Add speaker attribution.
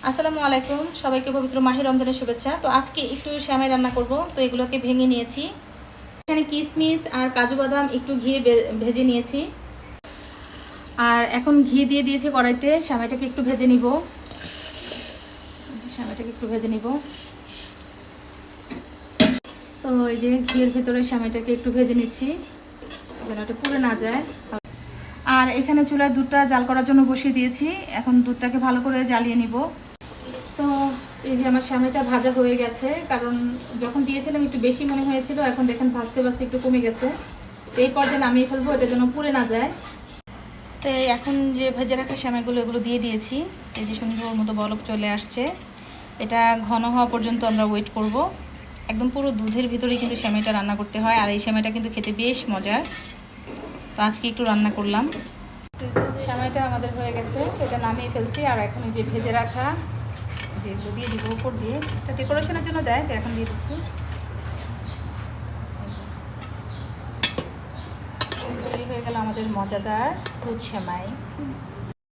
Speaker 1: আসসালামু আলাইকুম, সবাইকে পবিত্র মাহে রমজানের শুভেচ্ছা। তো আজকে একটু সেমাই রান্না করব। তো এগুলোকে ভেঙে নিয়েছি। এখানে কিশমিশ আর কাজু বাদাম একটু ঘি ভেজে নিয়েছি। আর এখন ঘি দিয়ে দিয়েছি কড়াইতে। সেমাইটাকে একটু ভেজে নিব। তো এই যে ঘিয়ের ভেতরে সেমাইটাকে একটু ভেজে নিচ্ছি যেন এটা পুড়ে না যায়। আর এখানে চুলায় দুধটা জাল করার জন্য বসিয়ে দিয়েছি। এখন দুধটাকে ভালো করে জ্বালিয়ে নিব। তো এই যে আমার সেমাইটা ভাজা হয়ে গেছে, কারণ যখন দিয়েছিলাম একটু বেশি মনে হয়েছিল, এখন দেখেন ভাজতে ভাজতে একটু কমে গেছে। তো এই পর্যায়ে নামিয়ে ফেলবো, এটা যেন পুড়ে না যায়। তো এখন যে ভেজে রাখা সেমাইগুলো এগুলো দিয়ে দিয়েছি। এই যে সুন্দর মতো বলক চলে আসছে। এটা ঘন হওয়া পর্যন্ত আমরা ওয়েট করব। একদম পুরো দুধের ভিতরেই কিন্তু সেমাইটা রান্না করতে হয়, আর এই সেমাইটা কিন্তু খেতে বেশ মজার। তো আজকে একটু রান্না করলাম। সেমাইটা আমাদের হয়ে গেছে, এটা নামিয়ে ফেলছি। আর এখন এই যে ভেজে রাখা যেগুলো দিয়ে দিব উপর দিয়ে, এটা ডেকোরেশনের জন্য দেয়, তো এখন দিয়ে দিচ্ছি। তৈরি হয়ে গেল আমাদের মজাদার দুধ সেমাই।